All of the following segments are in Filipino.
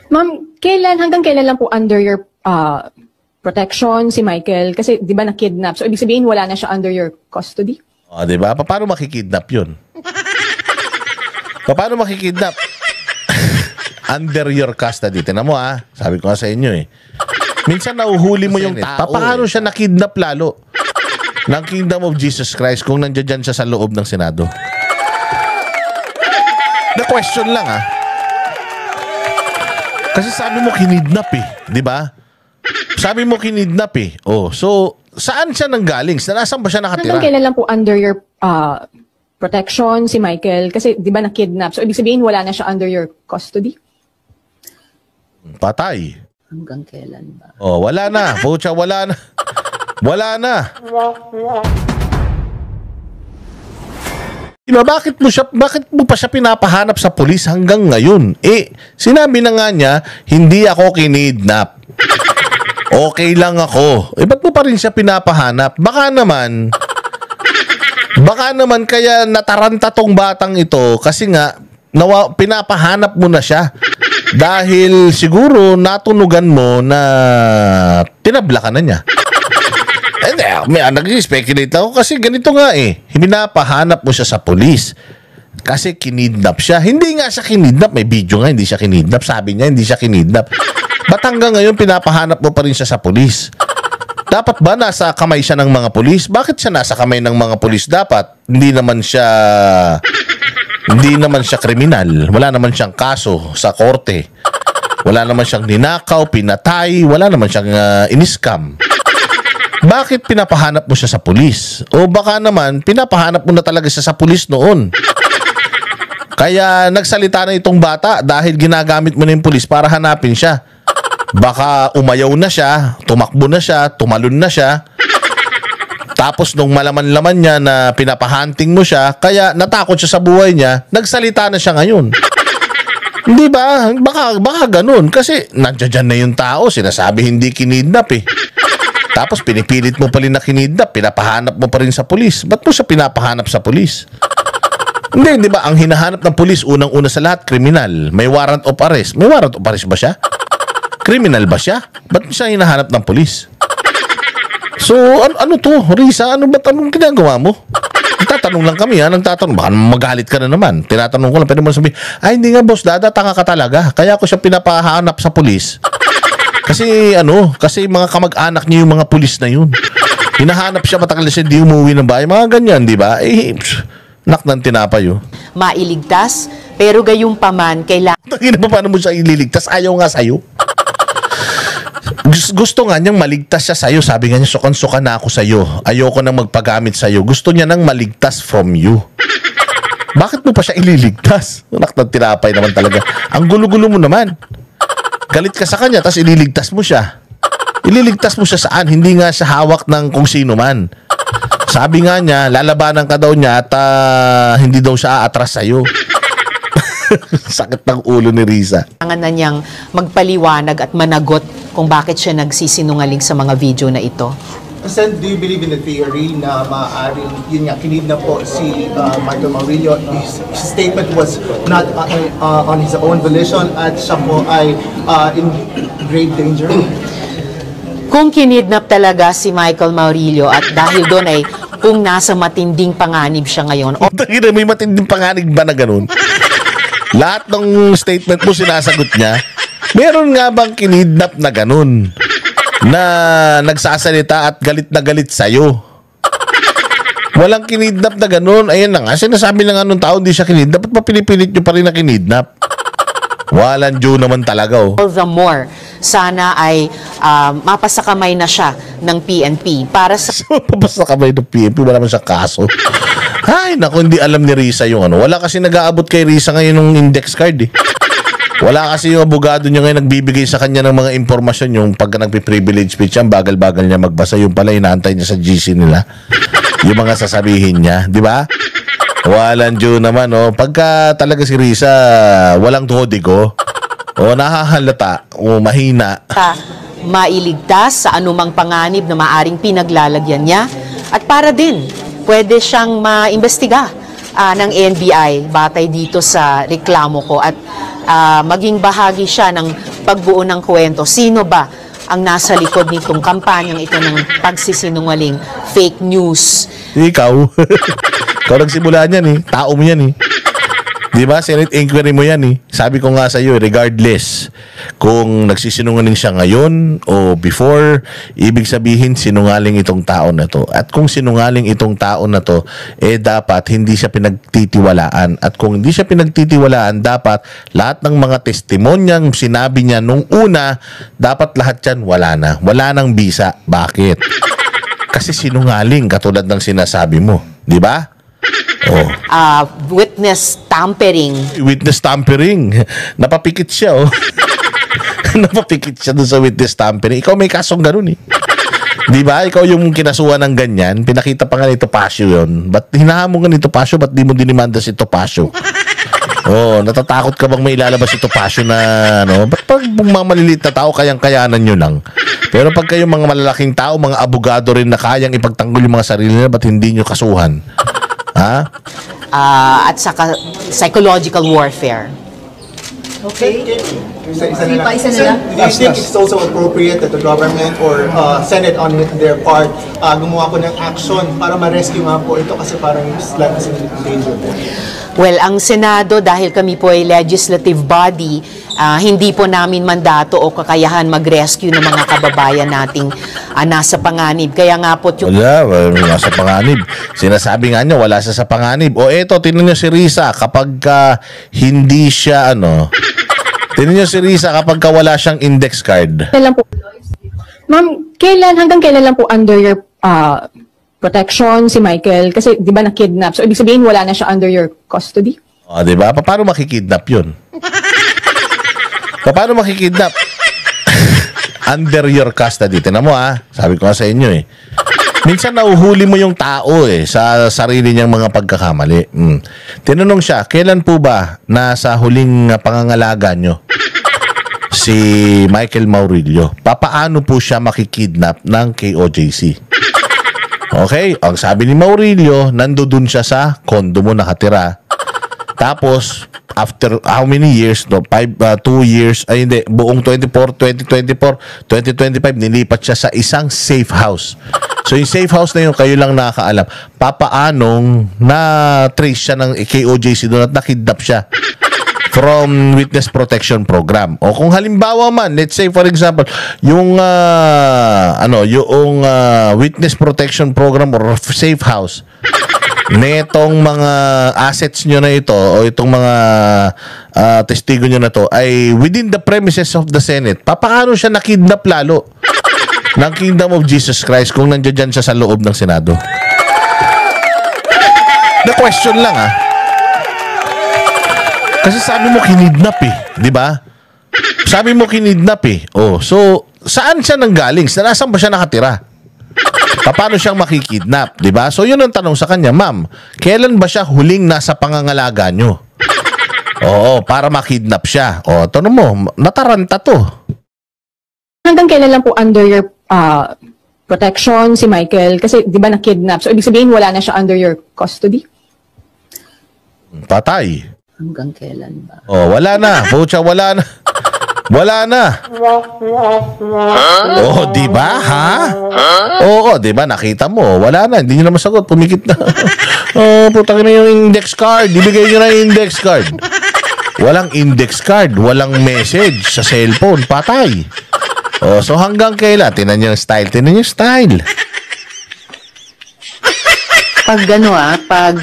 Ma'am, hanggang kailan lang po under your protection si Michael? Kasi di ba na-kidnap? So ibig sabihin wala na siya under your custody? O, di ba? Paano makikidnap yun? Paano makikidnap? Under your custody. Tinan mo sabi ko nga sa inyo minsan nauhuli mo yung tao. Paano siya nakidnap lalo? Ng Kingdom of Jesus Christ kung nandiyan siya sa loob ng Senado? The question lang Kasi sabi mo kinidnap di ba? Sabi mo kinidnap Oh, so saan siya nanggaling? Nasaan ba siya nakatira? Hanggang kailan lang po under your protection si Michael? Kasi di ba na-kidnap? So ibig sabihin wala na siya under your custody? Patay. Hanggang kailan ba? Oh, wala na. Pucha, wala na. Wala na. Diba, bakit mo pa siya pinapahanap sa pulis hanggang ngayon? Sinabi na nga niya, hindi ako kinidnap. Okay lang ako. Ba't mo pa rin siya pinapahanap? Baka naman kaya nataranta tong batang ito kasi nga pinapahanap mo na siya. Dahil siguro natunugan mo na tinabla ka na niya. Nag-speculate ako kasi ganito nga Pinapahanap mo siya sa pulis. Kasi kinidnap siya. Hindi nga siya kinidnap. May video nga, hindi siya kinidnap. Sabi niya, hindi siya kinidnap. Ba't hanggang ngayon pinapahanap mo pa rin siya sa pulis? Dapat ba nasa kamay siya ng mga pulis? Bakit siya nasa kamay ng mga pulis? Dapat hindi naman siya kriminal. Wala naman siyang kaso sa korte. Wala naman siyang ninakaw, pinatay, wala naman siyang iniskam. Bakit pinapahanap mo siya sa pulis? O baka naman pinapahanap mo na talaga siya sa pulis noon. Kaya nagsalita na itong bata dahil ginagamit mo na yung pulis para hanapin siya. Baka umayaw na siya, tumakbo na siya, tumalon na siya. Tapos nung malaman-laman niya na pinapahunting mo siya, kaya natakot siya sa buhay niya, nagsalita na siya ngayon. Hindi ba? Baka ganun. Kasi nandiyan na yung tao, sinasabi hindi kinidnap Tapos pinipilit mo pa rin na kinidnap, pinapahanap mo pa rin sa pulis. Ba't mo siya pinapahanap sa pulis? Hindi, di ba? Ang hinahanap ng pulis, unang-una sa lahat, kriminal. May warrant of arrest. May warrant of arrest ba siya? Kriminal ba siya? Ba't mo siya hinahanap ng pulis? So, ano to? Risa, anong ginagawa mo? Nagtatanong lang kami nagtatanong. Baka magalit ka na naman. Tinatanong ko lang, pwede mo sabihin, hindi nga boss, tanga ka talaga. Kaya ako siya pinapahanap sa pulis. Kasi mga kamag-anak niya yung mga pulis na yun. Hinahanap siya, matagal na siya, hindi umuwi ng bahay. Mga ganyan, di ba? Nak ng tinapay Mailigtas, pero gayunpaman, kailangan... Paano mo siya ililigtas? Ayaw nga sa'yo. Gusto nga niyang maligtas siya sa'yo. Sabi nga niya, sukan-sukan na ako sa'yo. Ayoko nang magpagamit sa'yo. Gusto niya nang maligtas from you. Bakit mo pa siya ililigtas? Nak ng tinapay naman talaga. Ang gulo-gulo mo naman. Galit ka sa kanya, tapos ililigtas mo siya. Ililigtas mo siya saan? Hindi nga siya hawak ng kung sino man. Sabi nga niya, lalabanan ka daw niya at hindi daw siya aatras sa'yo. Sakit ng ulo ni Risa. Kailangan na niyang magpaliwanag at managot kung bakit siya nagsisinungaling sa mga video na ito. Sen, do you believe in the theory na maaaring yun nga, kinidnap po si Michael Maurilio? His statement was not on his own volition at siya po ay in grave danger? Kung kinidnap talaga si Michael Maurilio at dahil doon ay kung nasa matinding panganib siya ngayon. May matinding panganib ba na ganun? Lahat ng statement mo sinasagot niya. Meron nga bang kinidnap na ganun? Na nagsasalita at galit na galit sa'yo? Walang kinidnap na ganun. Ayan na nga, sinasabi na nga nung tao hindi siya kinidnap. Ba't pa pinipilit nyo pa rin na kinidnap? Walang Diyo naman talaga All the more, sana ay mapasakamay na siya ng PNP para sa... Mapasakamay ng PNP? Wala man siyang kaso. Ay, naku, hindi alam ni Risa yung Wala kasi nag-aabot kay Risa ngayon ng index card Wala kasi yung abogado niya ngayon nagbibigay sa kanya ng mga impormasyon yung pagka nagpi-privilege speech yan, bagal-bagal niya magbasa. Yung pala, inaantay niya sa GC nila. Yung mga sasabihin niya, di ba? Walang Diyo naman, Pagka talaga si Risa, walang tuhodigo, nahahalata, mahina. Mailigtas sa anumang panganib na maaring pinaglalagyan niya. At para din, pwede siyang maimbestiga ng NBI batay dito sa reklamo ko at maging bahagi siya ng makipagbuo ng kwento. Sino ba ang nasa likod nitong kampanyang ito ng pagsisinungaling, fake news? Ikaw. Ikaw nagsimula niyan eh. Tao mo yan eh. Di ba? Senate inquiry mo yan eh. Sabi ko nga sa iyo, regardless kung nagsisinungaling siya ngayon o before, ibig sabihin sinungaling itong tao na to. At kung sinungaling itong tao na to, dapat hindi siya pinagtitiwalaan. At kung hindi siya pinagtitiwalaan, dapat lahat ng mga testimonyang sinabi niya nung una, dapat lahat yan wala na. Wala nang bisa. Bakit? Kasi sinungaling katulad ng sinasabi mo. Di ba? Oh. Witness tampering. Witness tampering. Napapikit siya, oh. Napapikit siya doon sa witness tampering. Ikaw may kasong ganun, eh. Di ba? Ikaw yung kinasuhan ng ganyan. Pinakita pa nga ni Topacio yun. Ba't hinahamon nga ni Topacio? Ba't di mo dinimanda si Topacio? Oh, natatakot ka bang may ilalabas si Topacio na, ano? Ba't pag mga maliliit na tao, kayang-kayanan nyo lang? Pero pag kayo mga malalaking tao, mga abogado rin na kayang ipagtanggol yung mga sarili nila, ba't hindi nyo kasuhan? Ha? At saka psychological warfare. Okay. Isa na lang. Isa na Sir, lang. do you think it's also appropriate that the government or Senate on their part gumawa po ng action para ma-rescue nga po ito kasi parang life is in danger po? Well, ang Senado, dahil kami po ay legislative body, hindi po namin mandato o kakayahan mag-rescue ng mga kababayan nating nasa panganib. Kaya nga po yung... Wala, nasa panganib. Sinasabi nga niya, wala siya sa panganib. O eto, tinan niyo si Risa, kapag hindi siya, tinan niyo si Risa kapag wala siyang index card. Kailan po, ma'am, hanggang kailan lang po under your protection si Michael? Kasi di ba na-kidnap? So ibig sabihin wala na siya under your custody? O, di ba? Paano makikidnap yun? Paano makikidnap? Under your custody. Tinan mo, sabi ko nga sa inyo eh. Minsan nauhuli mo yung tao sa sarili niyang mga pagkakamali. Tinanong siya, kailan po ba nasa huling pangangalaga nyo si Michael Maurilio? Papaano po siya makikidnap ng KOJC? Okay, ang sabi ni Maurilio, nandoon siya sa kondo mo nakatira. Tapos, after how many years? 2 years, buong 2024, 2025, nilipat siya sa isang safe house. So, yung safe house na yun, kayo lang nakakaalam. Papaanong na-trace siya ng KOJC doon at nakidnap siya from Witness Protection Program. O kung halimbawa man, let's say for example, yung Witness Protection Program or Safe House, netong mga assets nyo na ito o itong mga testigo nyo na to ay within the premises of the Senate, papaano siya nakidnap lalo ng Kingdom of Jesus Christ kung nandiyan siya sa loob ng Senado? The question lang, Kasi sabi mo kinidnap di ba? Sabi mo kinidnap Oh, so saan siya nanggaling? Nasaan ba siya nakatira? Paano siyang makikidnap, di ba? So yun ang tanong sa kanya, ma'am, kailan ba siya huling nasa pangangalaga nyo? Oo, para makidnap siya. O, tanong mo, nataranta to. Hanggang kailan lang po under your protection si Michael? Kasi di ba na-kidnap? So ibig sabihin wala na siya under your custody? Patay. Hanggang kailan ba? Oh, wala na. Pucha, wala na. Wala na. Oh, di ba? Oo, di ba? Nakita mo. Wala na. Hindi nyo na masagot. Pumikit na. Oh, putang na yung index card. Ibigay nyo na yung index card. Walang index card. Walang message sa cellphone. Patay. Oh, so hanggang kailan? Tinan nyo yung style. Tinan nyo yung style. Pag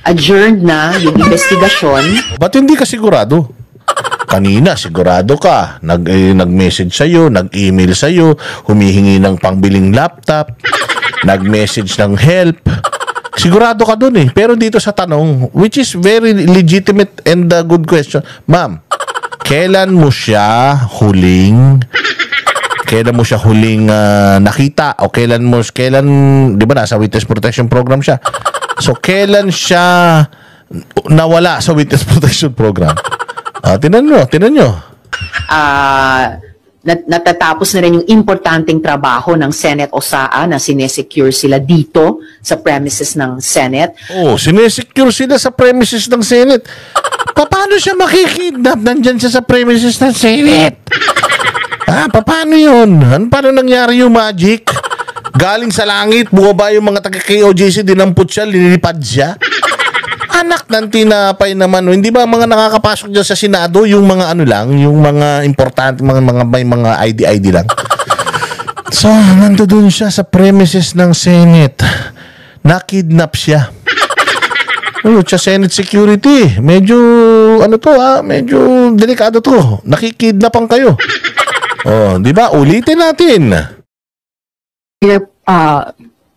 adjourned na yung investigasyon. Ba't hindi ka sigurado? Kanina, sigurado ka. Nag-message sa'yo, nag-email sa'yo, humihingi ng pangbiling laptop, nag-message ng help. Sigurado ka dun Pero dito sa tanong, which is very legitimate and a good question. Ma'am, kailan mo siya huling nakita o kailan, di ba nasa Witness Protection Program siya? So, kailan siya nawala sa Witness Protection Program? Tinan nyo. Natatapos na rin yung importanteng trabaho ng Senate OSAA na sinesecure sila dito sa premises ng Senate. Oh, sinesecure sila sa premises ng Senate. Paano siya makikidnap? Nandyan siya sa premises ng Senate. Paano yun? Paano nangyari yung magic? Galing sa langit, bumaba yung mga taga-KOJC, dinampot siya, linilipad siya. Anak ng tinapay naman. Hindi ba mga nakakapasok dyan sa Senado, yung mga ano lang, yung mga importante, may mga ID lang. So, nandoon siya sa premises ng Senate. Nakidnap siya. Siya Senate security. Medyo, medyo delikado to. Nakikidnapan kayo. Di ba? Ulitin natin.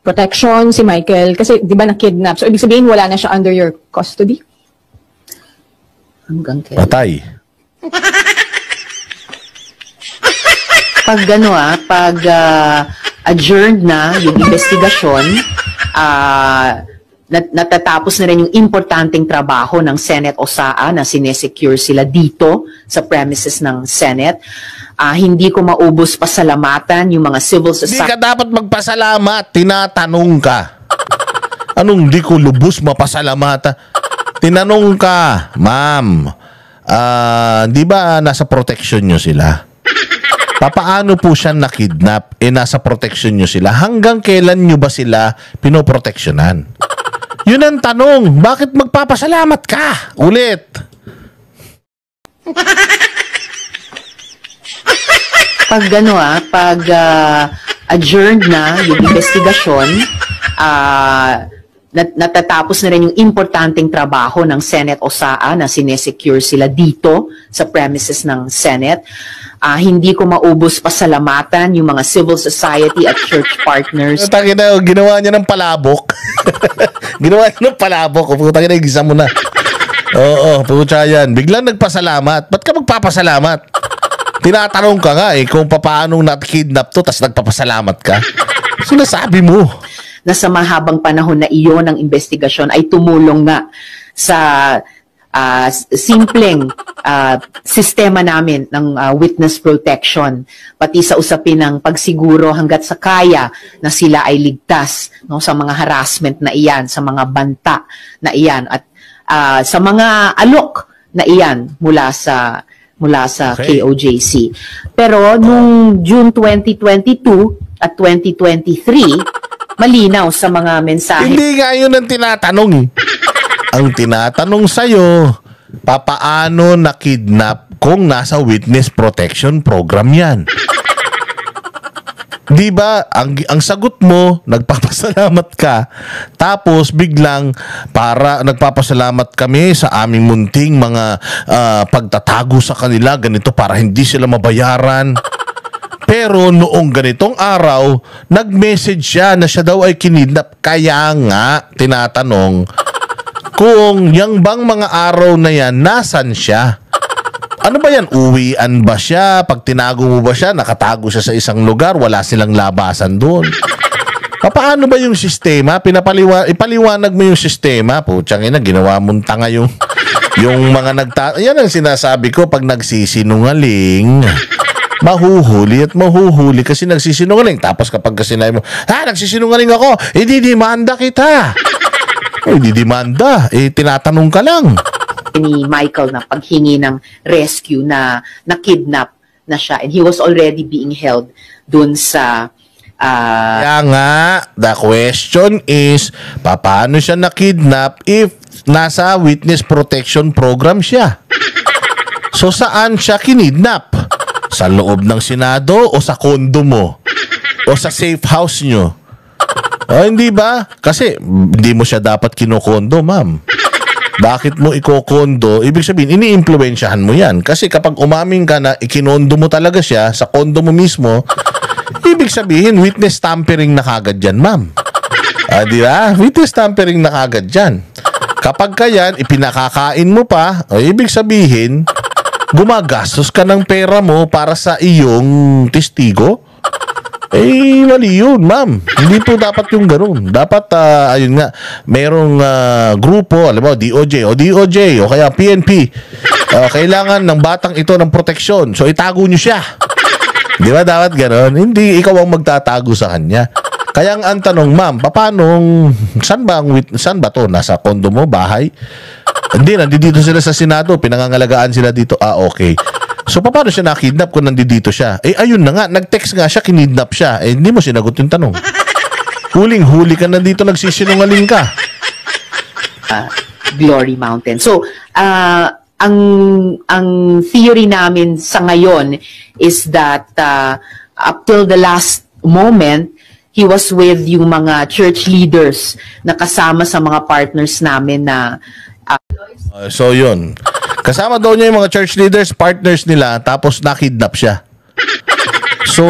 Protection si Michael kasi di ba na-kidnap. So, ibig sabihin wala na siya under your custody? Hanggang kailan? Patay. Pag adjourned na yung investigasyon, natatapos na rin yung importanteng trabaho ng Senate OSAA na sinesecure sila dito sa premises ng Senate. Hindi ko maubos pasalamatan yung mga civil Hindi society. ka dapat magpasalamat. Tinatanong ka. Anong di ko lubos mapasalamatan? Tinanong ka, ma'am, di ba nasa protection nyo sila? Paano po siya nakidnap? Nasa protection nyo sila. Hanggang kailan nyo ba sila pinoproteksyonan? Yun ang tanong. Bakit magpapasalamat ka? Ulit. Pag adjourned na yung investigasyon, natatapos na rin yung importanteng trabaho ng Senate OSAA na sinesecure sila dito sa premises ng Senate. Hindi ko maubos pasalamatan yung mga civil society at church partners. Ginawa niya ng palabok. Ginawa niya ng palabok. Putang ina, igisa mo na. Oo, pucha yan. Biglang nagpasalamat. Ba't ka magpapasalamat? Tinatanong ka nga kung paano nakidnap to, tas nagpapasalamat ka. Sinasabi mo. Na sa mahabang panahon na iyon ng investigasyon ay tumulong nga sa simpleng sistema namin ng witness protection, pati sa usapin ng pagsiguro hanggat sa kaya na sila ay ligtas sa mga harassment na iyan, sa mga banta na iyan, at sa mga alok na iyan mula sa Okay. KOJC. Pero nung June 2022 at 2023, malinaw sa mga mensahe. Hindi nga yun ang tinatanong Ang tinatanong sa'yo, papaano nakidnap kung nasa witness protection program yan? Di ba, ang sagot mo, nagpapasalamat ka, tapos biglang nagpapasalamat kami sa aming munting mga pagtatago sa kanila, ganito para hindi sila mabayaran. Pero noong ganitong araw, nag-message siya na siya daw ay kinidnap. Kaya nga, tinatanong, kung yung bang mga araw na yan, nasan siya? Ano ba yan? Uwian ba siya? Pag tinago mo ba siya, nakatago siya sa isang lugar, wala silang labasan doon. Paano ba yung sistema? Ipaliwanag mo yung sistema. Putsang ina, ginawa mong tanga yung mga yan ang sinasabi ko, pag nagsisinungaling, mahuhuli at mahuhuli kasi nagsisinungaling. Tapos kapag sinabi mo, nagsisinungaling ako, didimanda kita. Didimanda. Tinatanong ka lang. Ni Michael na paghingi ng rescue na kidnap na siya, and he was already being held dun sa Kaya nga, the question is, paano siya nakidnap if nasa witness protection program siya? So saan siya kinidnap? Sa loob ng Senado o sa kondo mo? O sa safe house nyo? Hindi ba? Kasi hindi mo siya dapat kinokondo, ma'am. Bakit mo ikokondo? Ibig sabihin, ini-impluwensyahan mo yan. Kasi kapag umamin ka na ikinondo mo talaga siya sa kondo mo mismo, ibig sabihin, witness tampering na kagad dyan, ma'am. Di ba? Witness tampering na kagad dyan. Kapag kayan, ipinakakain mo pa, ibig sabihin, gumagastos ka ng pera mo para sa iyong testigo. Mali yun, ma'am. Hindi po dapat yung ganun. Dapat, ayun nga, merong grupo, alam mo, DOJ o kaya PNP. Kailangan ng batang ito ng proteksyon. So, itago nyo siya. Di ba dapat ganun? Hindi ikaw ang magtatago sa kanya. Kaya ang tanong, ma'am, saan ba to? Nasa kondo mo, bahay? Hindi, nandito sila sa Senado, pinangangalagaan sila dito. Ah, okay. So, paano siya nakidnap kung nandito siya? Eh, ayun na nga, nag-text nga siya, kinidnap siya. Eh, hindi mo sinagot yung tanong. Huling-huli ka nandito, nagsisinungaling ka. Glory Mountain. So, ang theory namin sa ngayon is that up till the last moment, he was with yung mga church leaders na kasama sa mga partners namin na So, yun. Kasama daw niya yung mga church leaders, partners nila, tapos nakidnap siya. So,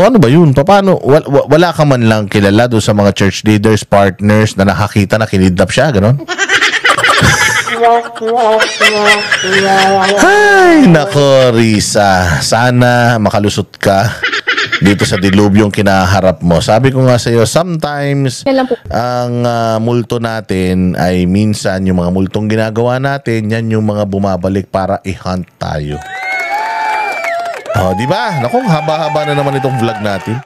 ano ba yun? Paano? Wala ka man lang kilala doon sa mga church leaders, partners na nakakita na kinidnap siya, ganon? Ay, nako, Risa. Sana makalusot ka dito sa dilubyong kinaharap mo. Sabi ko nga sa iyo, sometimes Kailan po? ang multo natin ay minsan yung mga multong ginagawa natin, yan yung mga bumabalik para i-hunt tayo. Oh, di ba? Naku, haba-haba na naman itong vlog natin.